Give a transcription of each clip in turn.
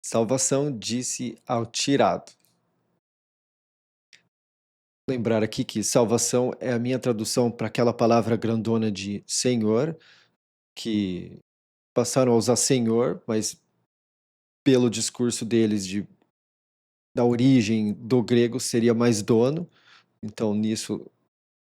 Salvação disse ao tirado. Lembrar aqui que salvação é a minha tradução para aquela palavra grandona de Senhor, que passaram a usar Senhor, mas pelo discurso deles da origem do grego seria mais dono, então nisso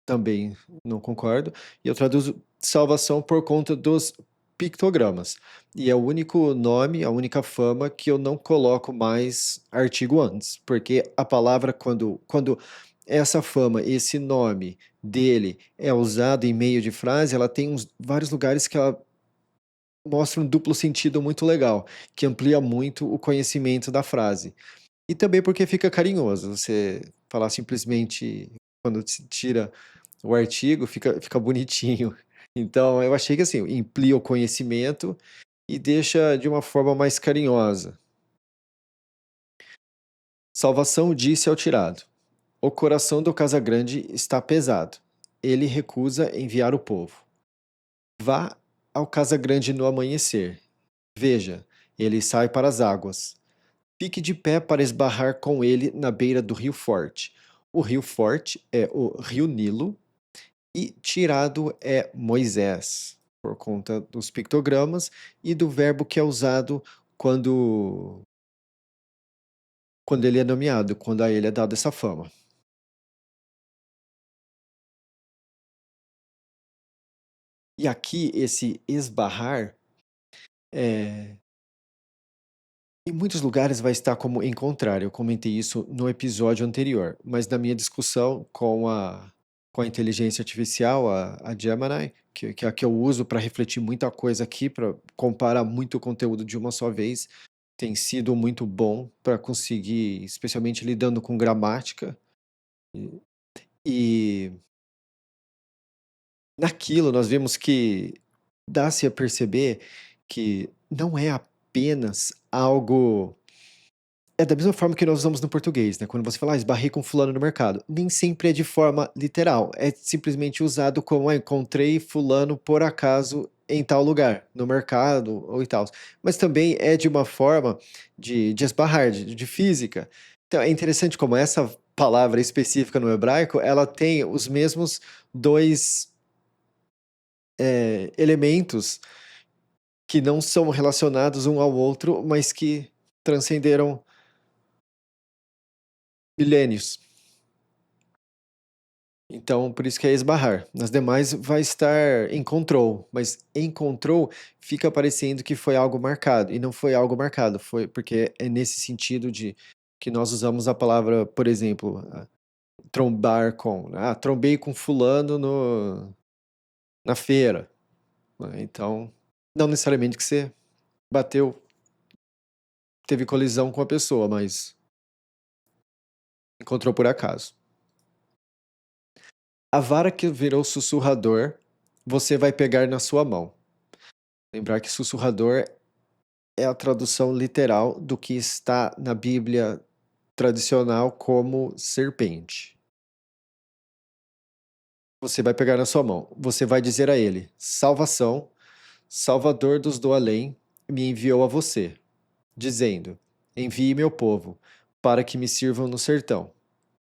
também não concordo. E eu traduzo salvação por conta dos pictogramas. E é o único nome, a única fama que eu não coloco mais artigo antes, porque a palavra, quando essa fama, esse nome dele é usado em meio de frase, ela tem vários lugares que ela mostra um duplo sentido muito legal, que amplia muito o conhecimento da frase. E também porque fica carinhoso, você falar simplesmente quando se tira o artigo, fica bonitinho. Então, eu achei que assim, amplia o conhecimento e deixa de uma forma mais carinhosa. Salvação disse ao tirado: o coração do Casagrande está pesado. Ele recusa enviar o povo. Vá ao Casagrande no amanhecer. Veja, ele sai para as águas. Fique de pé para esbarrar com ele na beira do Rio Forte. O Rio Forte é o Rio Nilo e tirado é Moisés, por conta dos pictogramas e do verbo que é usado quando, quando ele é nomeado, quando a ele é dada essa fama. E aqui, esse esbarrar, é, em muitos lugares vai estar como encontrar. Eu comentei isso no episódio anterior, mas na minha discussão com a inteligência artificial, a Gemini, que é a que eu uso para refletir muita coisa aqui, para comparar muito conteúdo de uma só vez, tem sido muito bom para conseguir, especialmente lidando com gramática. E naquilo nós vimos que dá-se a perceber que não é apenas algo. É da mesma forma que nós usamos no português, né? Quando você fala, esbarrei com fulano no mercado. Nem sempre é de forma literal. É simplesmente usado como, encontrei fulano por acaso em tal lugar, no mercado ou e tal. Mas também é de uma forma de esbarrar, de física. Então é interessante como essa palavra específica no hebraico, ela tem os mesmos dois elementos que não são relacionados um ao outro, mas que transcenderam milênios. Então, por isso que é esbarrar. Nas demais vai estar encontrou, mas encontrou fica parecendo que foi algo marcado, e não foi algo marcado, foi porque é nesse sentido de que nós usamos a palavra, por exemplo, trombar com, trombei com fulano na feira, né? Então, não necessariamente que você bateu, teve colisão com a pessoa, mas encontrou por acaso. A vara que virou sussurrador, você vai pegar na sua mão. Lembrar que sussurrador é a tradução literal do que está na Bíblia tradicional como serpente. Você vai pegar na sua mão. Você vai dizer a ele: Salvação, Salvador dos do além, me enviou a você, dizendo: Envie meu povo, para que me sirvam no sertão.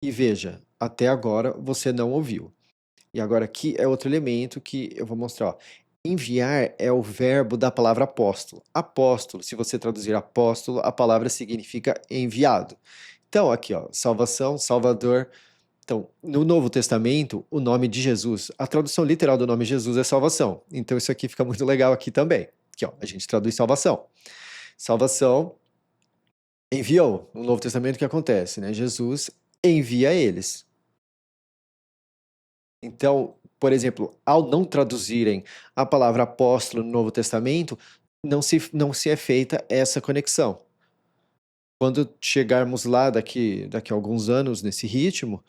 E veja, até agora você não ouviu. E agora aqui é outro elemento que eu vou mostrar. Ó. Enviar é o verbo da palavra apóstolo. Apóstolo, se você traduzir apóstolo, a palavra significa enviado. Então, aqui, ó, salvação, salvador. Então, no Novo Testamento, o nome de Jesus, a tradução literal do nome Jesus é salvação. Então, isso aqui fica muito legal aqui também. Aqui, ó, a gente traduz salvação. Salvação enviou. No Novo Testamento, o que acontece? Né? Jesus envia eles. Então, por exemplo, ao não traduzirem a palavra apóstolo no Novo Testamento, não se é feita essa conexão. Quando chegarmos lá daqui a alguns anos nesse ritmo,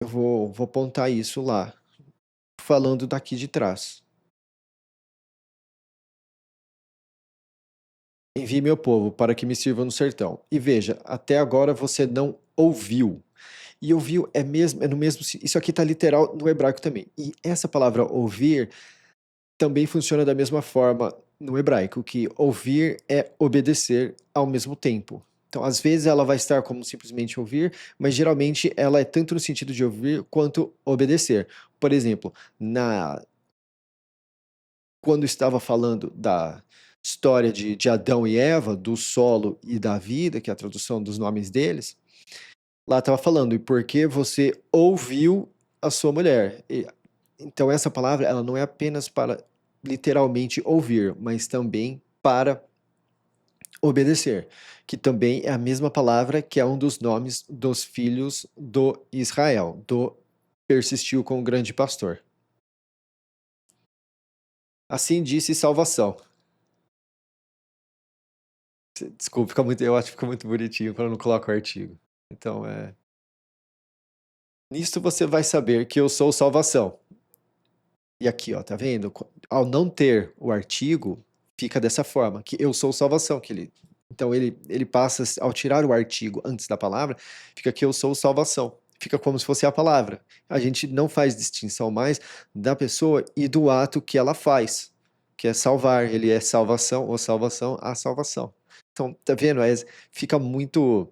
eu vou apontar isso lá, falando daqui de trás. Envie meu povo para que me sirvam no sertão. E veja, até agora você não ouviu. E ouviu é no mesmo. Isso aqui está literal no hebraico também. E essa palavra ouvir também funciona da mesma forma no hebraico, que ouvir é obedecer ao mesmo tempo. Então, às vezes ela vai estar como simplesmente ouvir, mas geralmente ela é tanto no sentido de ouvir quanto obedecer. Por exemplo, quando estava falando da história de Adão e Eva, do solo e da vida, que é a tradução dos nomes deles, lá estava falando, e porque você ouviu a sua mulher. Então essa palavra, ela não é apenas para literalmente ouvir, mas também para obedecer, que também é a mesma palavra que é um dos nomes dos filhos do Israel, do persistiu com o grande pastor. Assim disse salvação. Desculpa, fica muito, eu acho que fica muito bonitinho quando eu não coloco o artigo. Então, nisto você vai saber que eu sou salvação. E aqui, ó, tá vendo? Ao não ter o artigo, fica dessa forma, que eu sou salvação, então ele passa, ao tirar o artigo antes da palavra, fica que eu sou salvação. Fica como se fosse a palavra. A gente não faz distinção mais da pessoa e do ato que ela faz, que é salvar. Ele é salvação ou salvação, a salvação. Então, tá vendo? Fica muito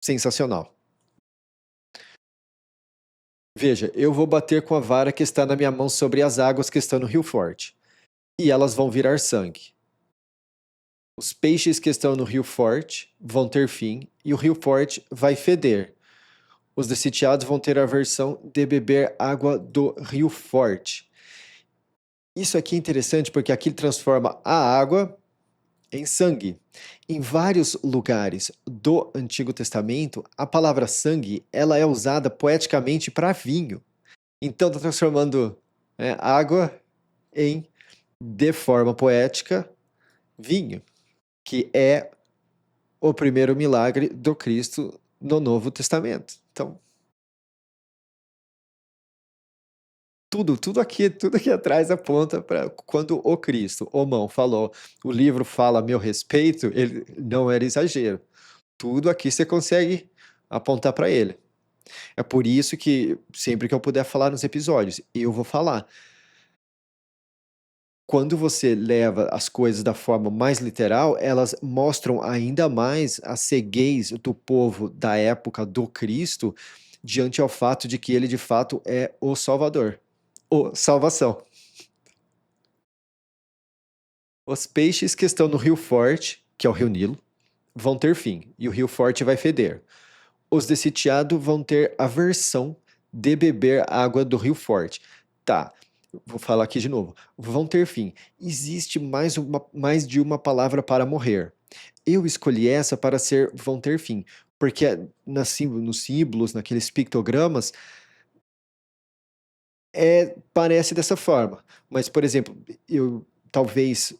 sensacional. Veja, eu vou bater com a vara que está na minha mão sobre as águas que estão no rio forte, e elas vão virar sangue. Os peixes que estão no rio forte vão ter fim, e o rio forte vai feder. Os dessitiados vão ter a aversão de beber água do rio forte. Isso aqui é interessante porque aqui ele transforma a água em sangue. Em vários lugares do Antigo Testamento, a palavra sangue ela é usada poeticamente para vinho. Então está transformando água em, de forma poética, vinho, que é o primeiro milagre do Cristo no Novo Testamento. Então, tudo aqui atrás aponta para quando o Cristo, o mão, falou, o livro fala a meu respeito, ele não era exagero. Tudo aqui você consegue apontar para ele. É por isso que sempre que eu puder falar nos episódios, eu vou falar. Quando você leva as coisas da forma mais literal, elas mostram ainda mais a ceguez do povo da época do Cristo diante ao fato de que ele de fato é o Salvador, o salvação. Os peixes que estão no Rio Forte, que é o Rio Nilo, vão ter fim, e o Rio Forte vai feder. Os de sitiado vão ter aversão de beber água do Rio Forte. Tá, vou falar aqui de novo. Vão ter fim. Existe mais de uma palavra para morrer. Eu escolhi essa para ser vão ter fim, porque nos símbolos, naqueles pictogramas, parece dessa forma. Mas, por exemplo, eu talvez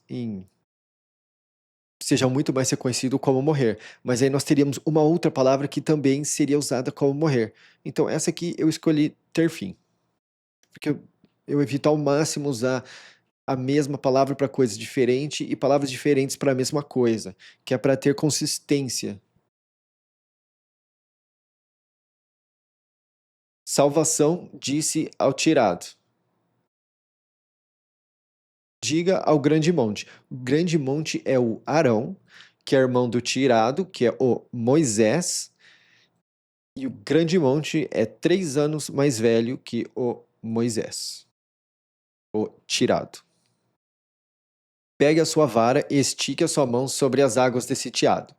seja muito mais reconhecido como morrer, mas aí nós teríamos uma outra palavra que também seria usada como morrer. Então, essa aqui eu escolhi ter fim, porque eu evito ao máximo usar a mesma palavra para coisas diferentes e palavras diferentes para a mesma coisa, que é para ter consistência. Salvação disse ao tirado: diga ao grande monte. O grande monte é o Arão, que é irmão do tirado, que é o Moisés, e o grande monte é 3 anos mais velho que o Moisés, o tirado. Pegue a sua vara e estique a sua mão sobre as águas desse tiado,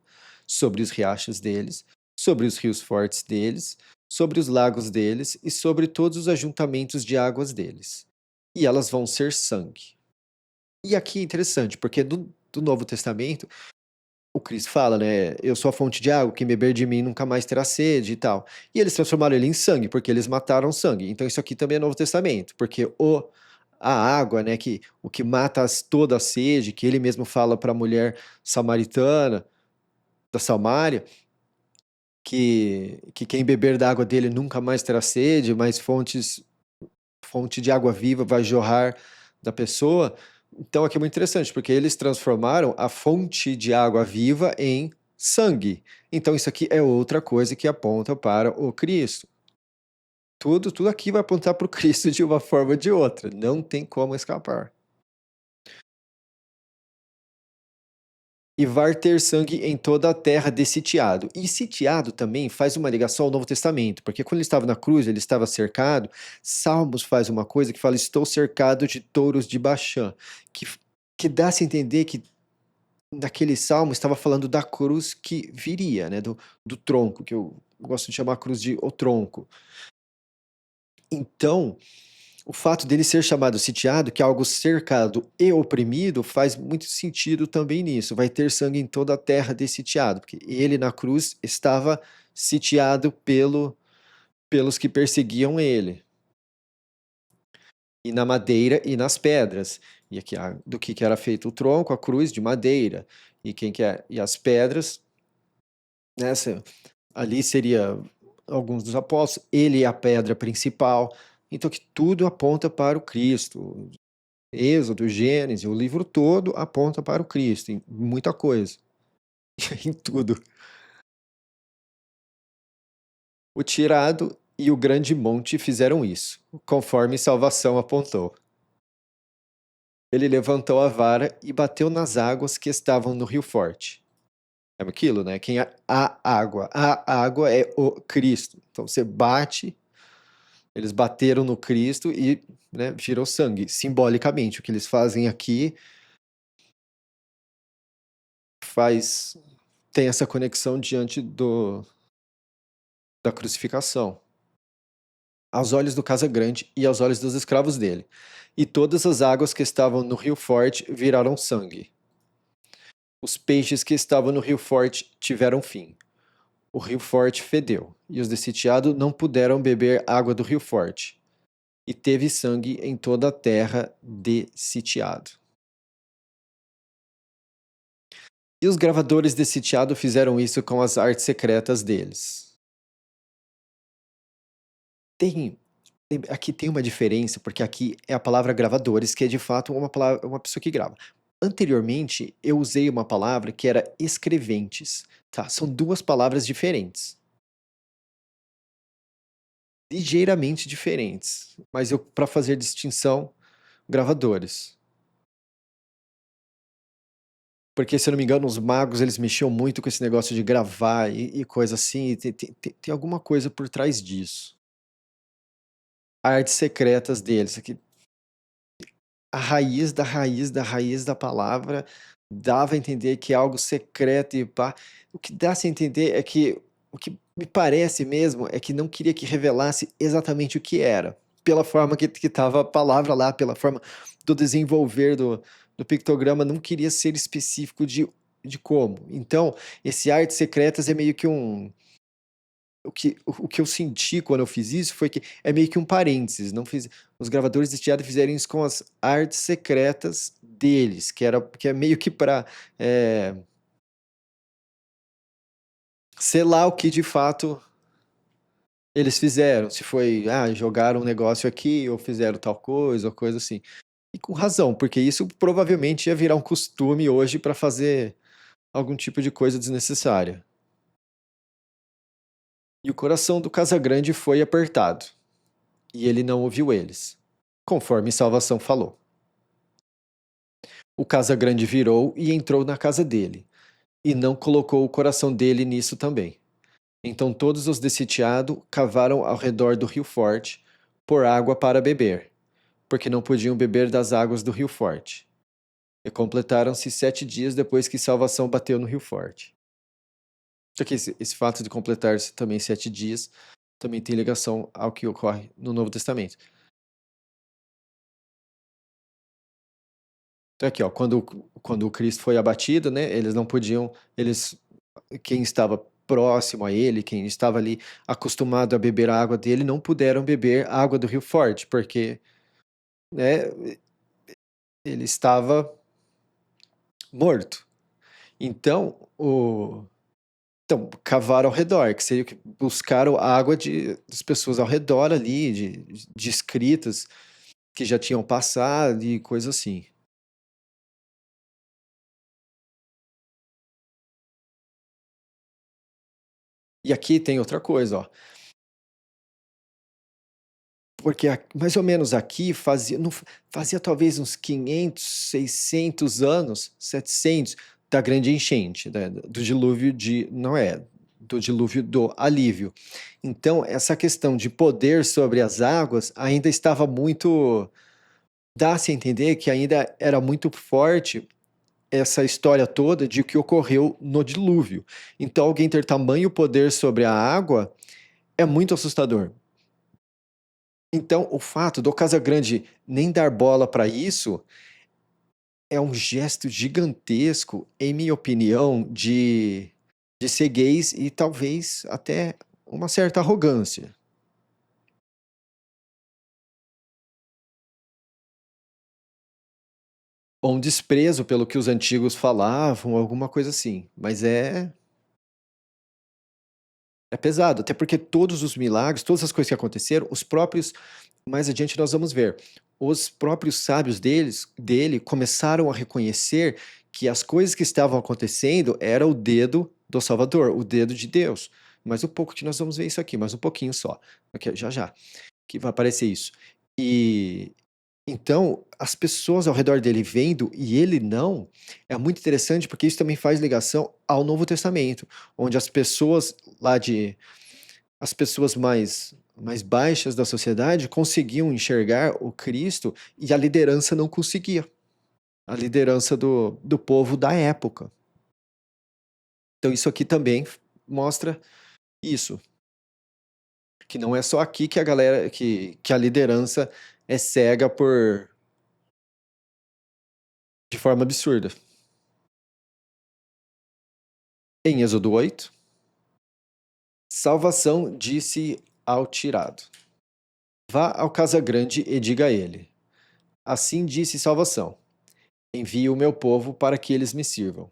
sobre os riachos deles, sobre os rios fortes deles, sobre os lagos deles e sobre todos os ajuntamentos de águas deles. E elas vão ser sangue. E aqui é interessante, porque do Novo Testamento, o Cristo fala, né? Eu sou a fonte de água, quem beber de mim nunca mais terá sede e tal. E eles transformaram ele em sangue, porque eles mataram sangue. Então isso aqui também é Novo Testamento, porque a água, né, que o que mata toda a sede, que ele mesmo fala para a mulher samaritana da Samária, que quem beber da água dele nunca mais terá sede, mas fonte de água viva vai jorrar da pessoa. Então aqui é muito interessante, porque eles transformaram a fonte de água viva em sangue. Então isso aqui é outra coisa que aponta para o Cristo. Tudo aqui vai apontar para o Cristo de uma forma ou de outra. Não tem como escapar. e var ter sangue em toda a terra de sitiado. E sitiado também faz uma ligação ao Novo Testamento, porque quando ele estava na cruz, ele estava cercado. Salmos faz uma coisa que fala: estou cercado de touros de Baxã, que, que dá-se a entender que naquele salmo estava falando da cruz que viria, né, do tronco, que eu gosto de chamar a cruz de o tronco. Então, o fato dele ser chamado sitiado, que é algo cercado e oprimido, faz muito sentido também nisso. Vai ter sangue em toda a terra desse sitiado, porque ele na cruz estava sitiado pelos que perseguiam ele, e na madeira e nas pedras. E aqui do que era feito o tronco, a cruz de madeira, e quem que é? E as pedras, nessa ali seria alguns dos apóstolos, ele é a pedra principal. Então que tudo aponta para o Cristo. Êxodo, Gênesis, o livro todo aponta para o Cristo, em muita coisa, em tudo. O tirado e o grande monte fizeram isso, conforme salvação apontou. Ele levantou a vara e bateu nas águas que estavam no rio forte. É aquilo, né? Quem é a água é o Cristo. Então você bate, eles bateram no Cristo e, né, virou sangue, simbolicamente. O que eles fazem aqui faz tem essa conexão diante da crucificação, aos olhos do Casa Grande e aos olhos dos escravos dele. E todas as águas que estavam no rio forte viraram sangue. Os peixes que estavam no rio forte tiveram fim. O rio forte fedeu, e os de Sitiado não puderam beber água do rio forte. E teve sangue em toda a terra de Sitiado. E os gravadores de Sitiado fizeram isso com as artes secretas deles. Tem aqui tem uma diferença, porque aqui é a palavra gravadores, que é de fato uma pessoa que grava. Anteriormente, eu usei uma palavra que era escreventes, tá? São duas palavras diferentes, ligeiramente diferentes, mas eu para fazer distinção, gravadores. Porque, se eu não me engano, os magos eles mexiam muito com esse negócio de gravar e coisa assim, e tem alguma coisa por trás disso. Artes secretas deles, aqui a raiz da raiz da raiz da palavra dava a entender que é algo secreto e pá. O que dá-se a entender é que o que me parece mesmo é que não queria que revelasse exatamente o que era, pela forma que estava a palavra lá, pela forma do desenvolver do pictograma, não queria ser específico de como. Então, esse artes secretas é meio que um o que eu senti quando eu fiz isso foi que é meio que um parênteses, não fiz os gravadores de teatro fizeram isso com as artes secretas deles, que é meio que para selar o que de fato eles fizeram, se foi, jogaram um negócio aqui ou fizeram tal coisa ou coisa assim. E com razão, porque isso provavelmente ia virar um costume hoje para fazer algum tipo de coisa desnecessária. E o coração do Casagrande foi apertado, e ele não ouviu eles, conforme Salvação falou. O Casagrande virou e entrou na casa dele, e não colocou o coração dele nisso também. Então todos os de Sitiado cavaram ao redor do rio forte, por água para beber, porque não podiam beber das águas do rio forte. E completaram-se 7 dias depois que Salvação bateu no rio forte. Só que esse fato de completar-se também 7 dias também tem ligação ao que ocorre no Novo Testamento. Então aqui, ó, quando o Cristo foi abatido, né, eles não podiam, quem estava próximo a ele, quem estava ali acostumado a beber a água dele, não puderam beber a água do rio forte, porque, né, ele estava morto. Então, cavaram ao redor, que seria que buscaram a água das pessoas ao redor ali, de escritas que já tinham passado e coisa assim. E aqui tem outra coisa, ó. Porque mais ou menos aqui fazia, não, fazia talvez uns 500, 600 anos, 700, da grande enchente, do dilúvio de Noé, do dilúvio do alívio. Então, essa questão de poder sobre as águas ainda estava muito. Dá-se a entender que ainda era muito forte essa história toda de o que ocorreu no dilúvio. Então, alguém ter tamanho poder sobre a água é muito assustador. Então, o fato do Casagrande nem dar bola para isso é um gesto gigantesco, em minha opinião, de ceguez e talvez até uma certa arrogância. Ou um desprezo pelo que os antigos falavam, alguma coisa assim. Mas é pesado, até porque todos os milagres, todas as coisas que aconteceram, os próprios, mais adiante nós vamos ver, os próprios sábios dele começaram a reconhecer que as coisas que estavam acontecendo era o dedo do Salvador, o dedo de Deus. Mas um pouco que nós vamos ver isso aqui, mas um pouquinho só, já já, que vai aparecer isso. E então, as pessoas ao redor dele vendo e ele não, é muito interessante porque isso também faz ligação ao Novo Testamento, onde as pessoas lá de as pessoas mais baixas da sociedade conseguiam enxergar o Cristo e a liderança não conseguia. A liderança do povo da época. Então isso aqui também mostra isso, que não é só aqui que a galera que a liderança é cega por de forma absurda. Em Êxodo 8, salvação disse ao tirado: Vá ao casa grande e diga a ele: Assim disse salvação: Envie o meu povo para que eles me sirvam.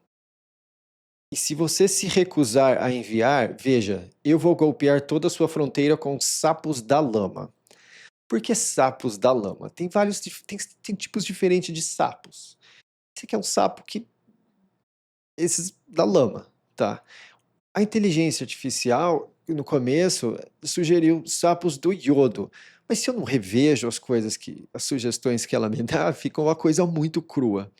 E se você se recusar a enviar, veja, eu vou golpear toda a sua fronteira com sapos da lama. Por que sapos da lama? Tem vários tem tipos diferentes de sapos. Esse aqui é um sapo que esses da lama, tá? A inteligência artificial, no começo, sugeriu sapos do iodo. Mas se eu não revejo as sugestões que ela me dá, fica uma coisa muito crua.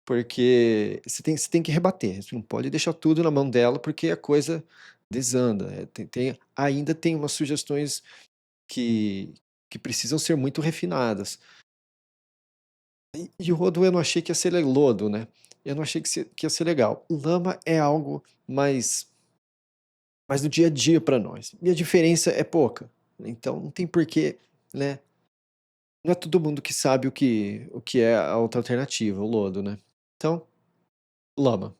Porque você tem que rebater, você não pode deixar tudo na mão dela, porque a coisa desanda. Ainda tem umas sugestões que, que precisam ser muito refinadas. E iodo eu não achei que ia ser lodo, né? Eu não achei que ia ser legal. Lama é algo mais do dia a dia para nós. E a diferença é pouca. Então não tem porquê, né? Não é todo mundo que sabe o que é a outra alternativa, o lodo, né? Então, lama.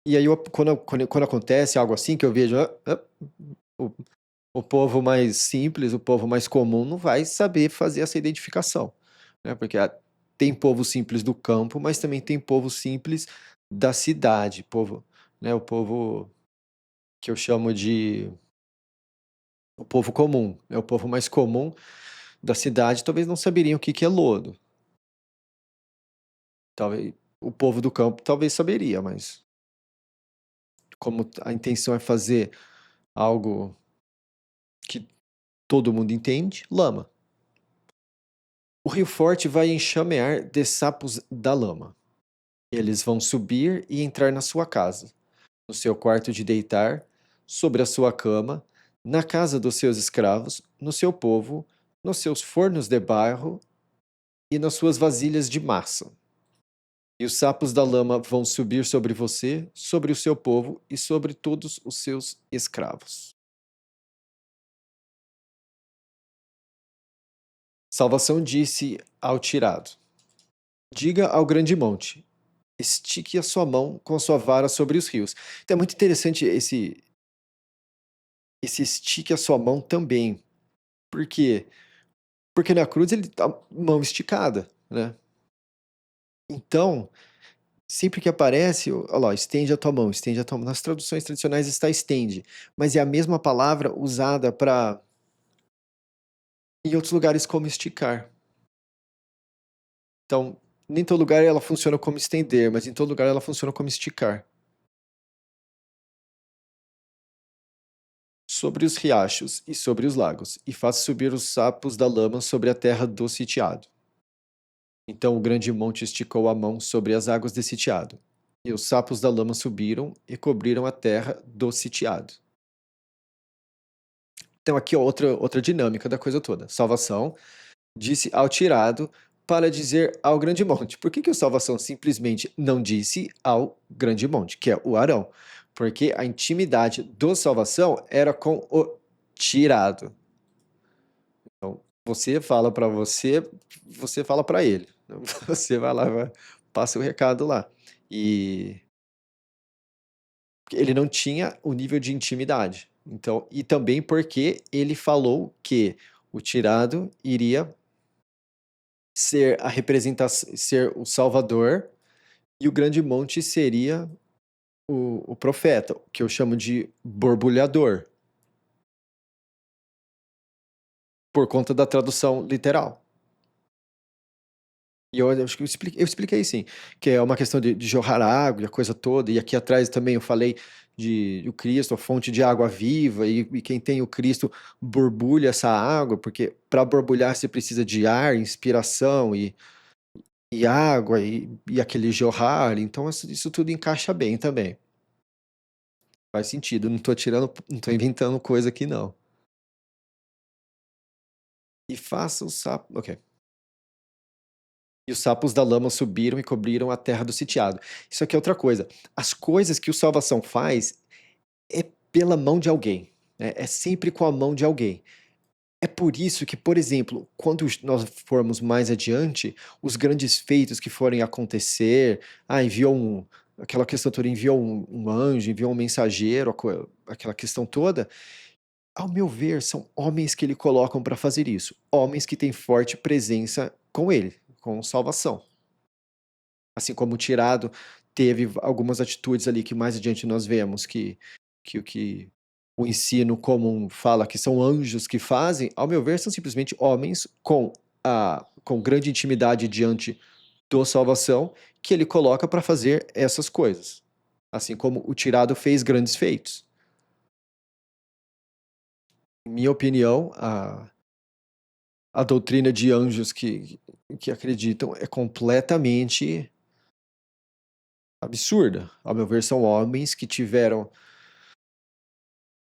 E aí, quando acontece algo assim, que eu vejo o, o povo mais simples, o povo mais comum, não vai saber fazer essa identificação, né? Porque tem povo simples do campo, mas também tem povo simples da cidade, povo, né? O povo que eu chamo de o povo comum, é o povo mais comum da cidade, talvez não saberiam o que que é lodo. Talvez o povo do campo talvez saberia, mas como a intenção é fazer algo que todo mundo entende, lama. O rio forte vai enxamear de sapos da lama. Eles vão subir e entrar na sua casa, no seu quarto de deitar, sobre a sua cama, na casa dos seus escravos, no seu povo, nos seus fornos de barro e nas suas vasilhas de massa. E os sapos da lama vão subir sobre você, sobre o seu povo e sobre todos os seus escravos. Salvação disse ao tirado: Diga ao grande monte: estique a sua mão com a sua vara sobre os rios. Então é muito interessante esse estique a sua mão também. Por quê? Porque na cruz ele tá mão esticada, né? Então, sempre que aparece, olha lá, estende a tua mão, estende a tua mão. Nas traduções tradicionais está estende, mas é a mesma palavra usada para em outros lugares como esticar. Então, nem todo lugar ela funciona como estender, mas em todo lugar ela funciona como esticar. Sobre os riachos e sobre os lagos, e faça subir os sapos da lama sobre a terra do sitiado. Então o grande monte esticou a mão sobre as águas desse sitiado, e os sapos da lama subiram e cobriram a terra do sitiado. Então aqui ó, outra dinâmica da coisa toda. Salvação disse ao tirado para dizer ao grande monte. Por que o salvação simplesmente não disse ao grande monte, que é o Arão? Porque a intimidade do salvação era com o tirado. Então, você fala para você, você fala para ele. Você vai lá, passa o recado lá. E ele não tinha o nível de intimidade. Então, e também porque ele falou que o tirado iria ser a representação, ser o Salvador, e o grande monte seria o profeta, que eu chamo de borbulhador, por conta da tradução literal. E eu acho que eu expliquei sim, que é uma questão de jorrar água e a coisa toda, e aqui atrás também eu falei de o Cristo, a fonte de água viva, e quem tem o Cristo borbulha essa água, porque para borbulhar você precisa de ar, inspiração e água e aquele jorrar, então isso tudo encaixa bem também. Faz sentido, não tô tirando, não tô inventando coisa aqui não. E faça o sapo, ok. E os sapos da lama subiram e cobriram a terra do sitiado. Isso aqui é outra coisa. As coisas que o salvação faz é pela mão de alguém, né? É sempre com a mão de alguém. É por isso que, por exemplo, quando nós formos mais adiante, os grandes feitos que forem acontecer, enviou aquela questão toda, enviou um anjo, enviou um mensageiro, aquela questão toda, ao meu ver, são homens que ele colocam para fazer isso. Homens que têm forte presença com ele, com salvação. Assim como o tirado teve algumas atitudes ali que mais adiante nós vemos que o ensino comum fala que são anjos que fazem, ao meu ver, são simplesmente homens com grande intimidade diante do salvação que ele coloca para fazer essas coisas. Assim como o tirado fez grandes feitos. Em minha opinião, a doutrina de anjos que acreditam é completamente absurda. Ao meu ver, são homens que tiveram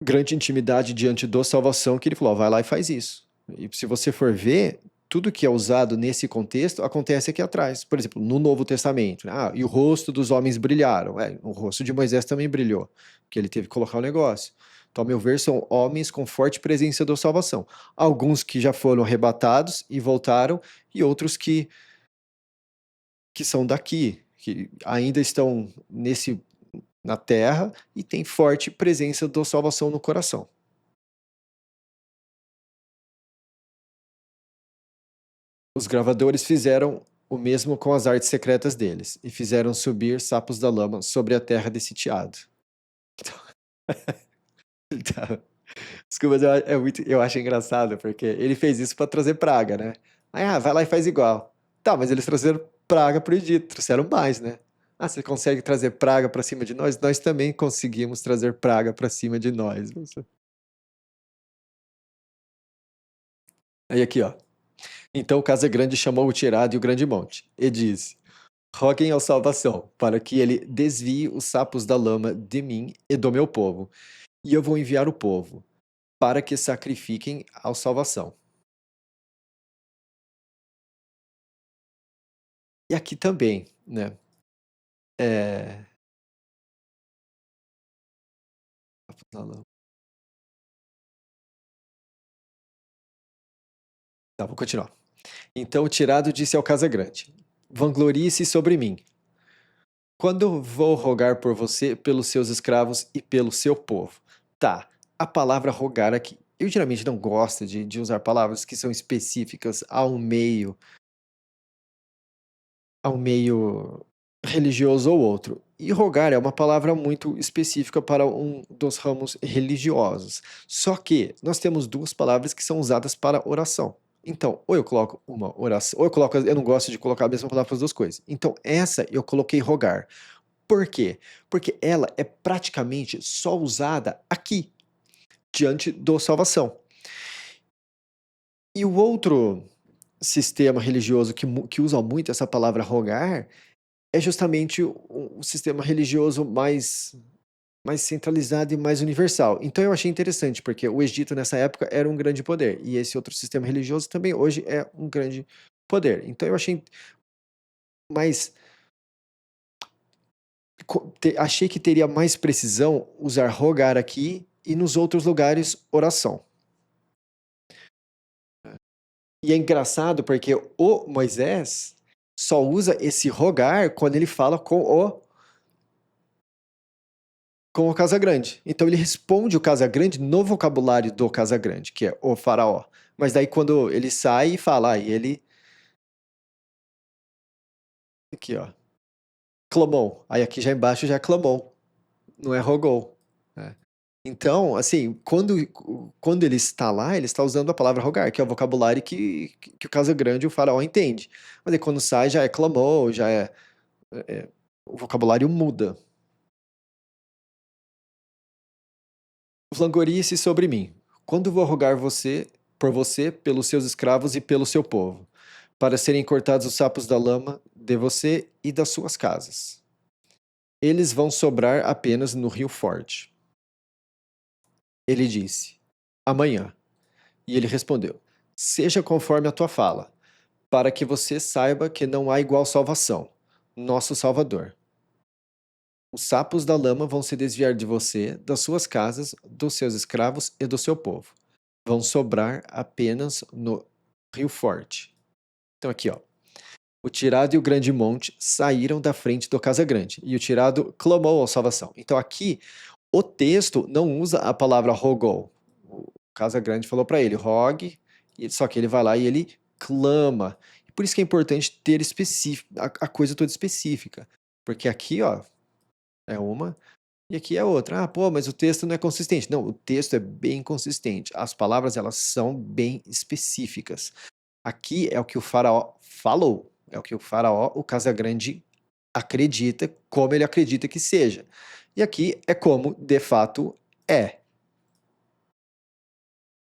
grande intimidade diante da salvação, que ele falou: ó, vai lá e faz isso. E se você for ver, tudo que é usado nesse contexto acontece aqui atrás. Por exemplo, no Novo Testamento, né? E o rosto dos homens brilharam. O rosto de Moisés também brilhou, que ele teve que colocar o negócio. Então, ao meu ver, são homens com forte presença da salvação. Alguns que já foram arrebatados e voltaram, e outros que são daqui, que ainda estão na terra e têm forte presença da salvação no coração. Os gravadores fizeram o mesmo com as artes secretas deles, e fizeram subir sapos da lama sobre a terra desse sitiado. Então, desculpa, mas eu acho engraçado, porque ele fez isso para trazer praga, né? Aí, vai lá e faz igual. Tá, mas eles trouxeram praga pro Egito, trouxeram mais, né? Você consegue trazer praga para cima de nós? Nós também conseguimos trazer praga para cima de nós. Aí aqui, ó. Então Casa Grande chamou o tirado e o grande monte, e disse: roguem ao salvação, para que ele desvie os sapos da lama de mim e do meu povo. E eu vou enviar o povo, para que sacrifiquem ao salvação. E aqui também, né? É... Tá, vou continuar. Então o tirado disse ao Casa Grande: vanglorie-se sobre mim. Quando vou rogar por você, pelos seus escravos e pelo seu povo. Tá, a palavra rogar aqui. Eu geralmente não gosto de usar palavras que são específicas ao meio religioso ou outro. E rogar é uma palavra muito específica para um dos ramos religiosos. Só que nós temos duas palavras que são usadas para oração. Então, ou eu coloco uma oração, ou eu não gosto de colocar a mesma palavra para as duas coisas. Então, essa eu coloquei rogar. Por quê? Porque ela é praticamente só usada aqui, diante do salvação. E o outro sistema religioso que usa muito essa palavra rogar é justamente o sistema religioso mais centralizado e mais universal. Então eu achei interessante, porque o Egito nessa época era um grande poder, e esse outro sistema religioso também hoje é um grande poder. Então eu achei mais achei que teria mais precisão usar rogar aqui e nos outros lugares oração. E é engraçado porque o Moisés só usa esse rogar quando ele fala com o Casagrande. Então ele responde o Casagrande no vocabulário do Casagrande, que é o faraó. Mas daí quando ele sai e fala, aí ele aqui, ó, clamou. Aí aqui já embaixo já é clamou, não é rogou. Né? Então, assim, quando ele está lá, ele está usando a palavra rogar, que é o vocabulário que o Casagrande e o faraó entende. Mas aí quando sai já é clamou, já é o vocabulário muda. Vanglorie-se sobre mim, quando vou rogar por você, pelos seus escravos e pelo seu povo, para serem cortados os sapos da lama de você e das suas casas. Eles vão sobrar apenas no rio forte. Ele disse: Amanhã. E ele respondeu: Seja conforme a tua fala, para que você saiba que não há igual salvação, nosso Salvador. Os sapos da lama vão se desviar de você, das suas casas, dos seus escravos e do seu povo. Vão sobrar apenas no Rio Forte. Então aqui, ó. O tirado e o grande monte saíram da frente do Casa Grande, e o tirado clamou à salvação. Então aqui, o texto não usa a palavra rogou. O Casa Grande falou para ele, rogue, só que ele vai lá e ele clama. E por isso que é importante ter a coisa toda específica. Porque aqui, ó, é uma, e aqui é outra. Ah, pô, mas o texto não é consistente. Não, o texto é bem consistente. As palavras, elas são bem específicas. Aqui é o que o faraó falou. É o que o faraó, o Casagrande, acredita, como ele acredita que seja. E aqui é como, de fato, é.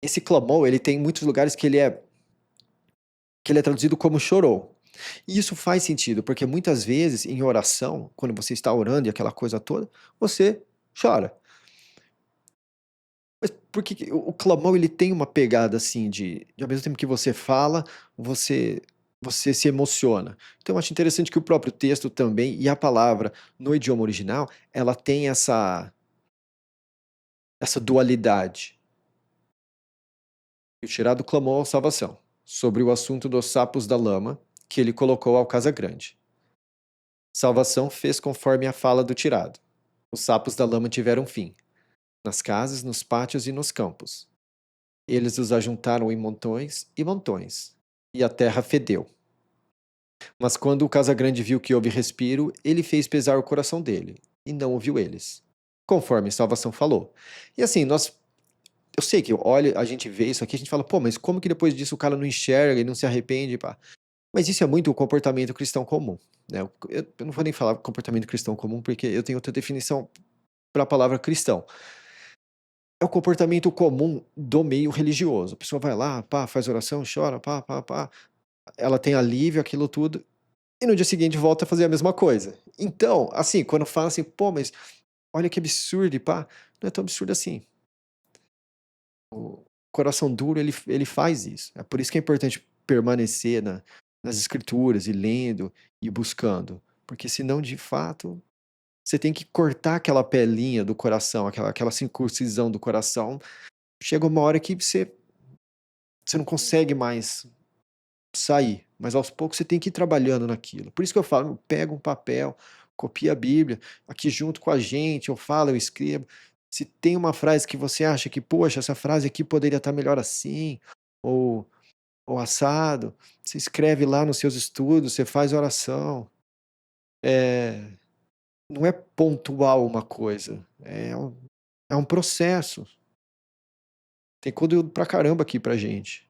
Esse clamou, ele tem muitos lugares que ele é traduzido como chorou. E isso faz sentido, porque muitas vezes em oração, quando você está orando e aquela coisa toda, você chora. Mas por que o clamor ele tem uma pegada assim de ao mesmo tempo que você fala, você você se emociona. Então eu acho interessante que o próprio texto também e a palavra no idioma original, ela tem essa dualidade. E o tirado clamou à salvação, sobre o assunto dos sapos da lama, que ele colocou ao Casagrande. Salvação fez conforme a fala do tirado. Os sapos da lama tiveram fim, nas casas, nos pátios e nos campos. Eles os ajuntaram em montões e montões, e a terra fedeu. Mas quando o Casagrande viu que houve respiro, ele fez pesar o coração dele, e não ouviu eles, conforme Salvação falou. E assim, eu sei que olha, a gente vê isso aqui, a gente fala, pô, mas como que depois disso o cara não enxerga e não se arrepende, pá? Mas isso é muito o comportamento cristão comum, né? Eu não vou nem falar comportamento cristão comum, porque eu tenho outra definição para a palavra cristão. É o comportamento comum do meio religioso. A pessoa vai lá, pá, faz oração, chora, pá, pá, pá. Ela tem alívio, aquilo tudo, e no dia seguinte volta a fazer a mesma coisa. Então, assim, quando fala assim, pô, mas olha que absurdo, e pá, não é tão absurdo assim. O coração duro, ele faz isso. É por isso que é importante permanecer nas escrituras, e lendo, e buscando. Porque senão, de fato, você tem que cortar aquela pelinha do coração, aquela circuncisão do coração. Chega uma hora que você não consegue mais sair, mas aos poucos você tem que ir trabalhando naquilo. Por isso que eu falo, pega um papel, copia a Bíblia, aqui junto com a gente, eu falo, eu escrevo. Se tem uma frase que você acha que, poxa, essa frase aqui poderia estar melhor assim, ou, ou assado, você escreve lá nos seus estudos, você faz oração. É, não é pontual uma coisa, é um processo. Tem conteúdo pra caramba aqui pra gente.